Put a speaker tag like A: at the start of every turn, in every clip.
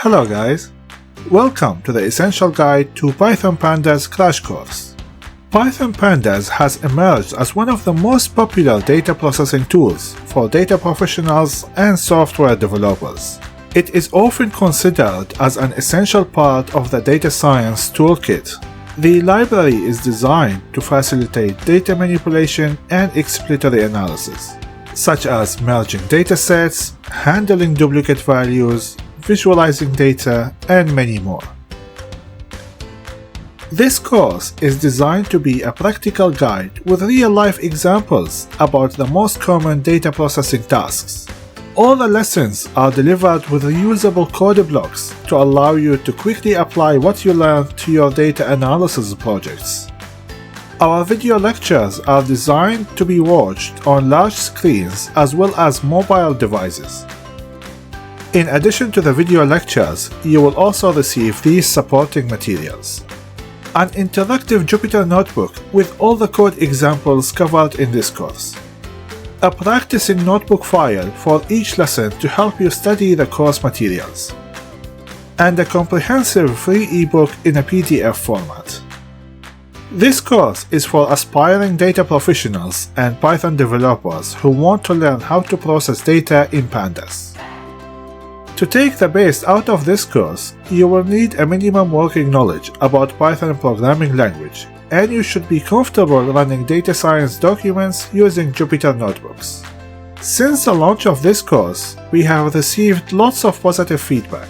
A: Hello guys! Welcome to the Essential Guide to Python Pandas Crash Course. Python Pandas has emerged as one of the most popular data processing tools for data professionals and software developers. It is often considered as an essential part of the data science toolkit. The library is designed to facilitate data manipulation and exploratory analysis, such as merging datasets, handling duplicate values, visualizing data, and many more. This course is designed to be a practical guide with real-life examples about the most common data processing tasks. All the lessons are delivered with reusable code blocks to allow you to quickly apply what you learned to your data analysis projects. Our video lectures are designed to be watched on large screens as well as mobile devices. In addition to the video lectures, you will also receive these supporting materials: an interactive Jupyter notebook with all the code examples covered in this course, a practicing notebook file for each lesson to help you study the course materials, and a comprehensive free ebook in a PDF format. This course is for aspiring data professionals and Python developers who want to learn how to process data in Pandas. To take the best out of this course, you will need a minimum working knowledge about Python programming language, and you should be comfortable running data science documents using Jupyter notebooks. Since the launch of this course, we have received lots of positive feedback.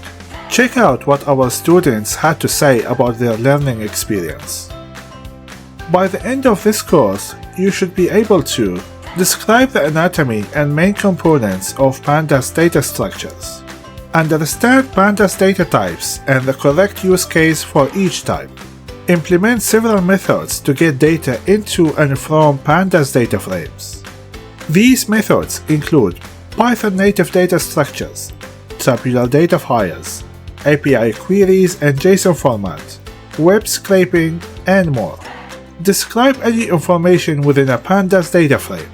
A: Check out what our students had to say about their learning experience. By the end of this course, you should be able to describe the anatomy and main components of Pandas data structures, understand Pandas data types and the correct use case for each type, implement several methods to get data into and from Pandas data frames. These methods include Python native data structures, tabular data files, API queries and JSON format, web scraping, and more. Describe any information within a Pandas data frame.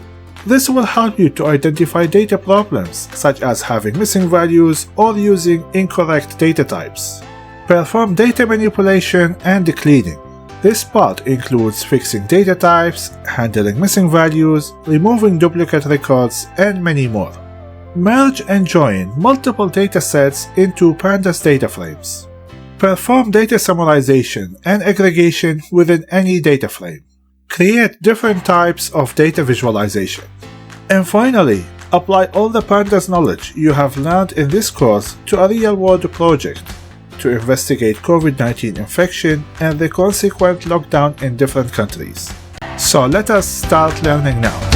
A: This will help you to identify data problems such as having missing values or using incorrect data types. Perform data manipulation and cleaning. This part includes fixing data types, handling missing values, removing duplicate records, and many more. Merge and join multiple datasets into Pandas data frames. Perform data summarization and aggregation within any data frame. Create different types of data visualization. And finally, apply all the Pandas knowledge you have learned in this course to a real-world project to investigate COVID-19 infection and the consequent lockdown in different countries. So let us start learning now.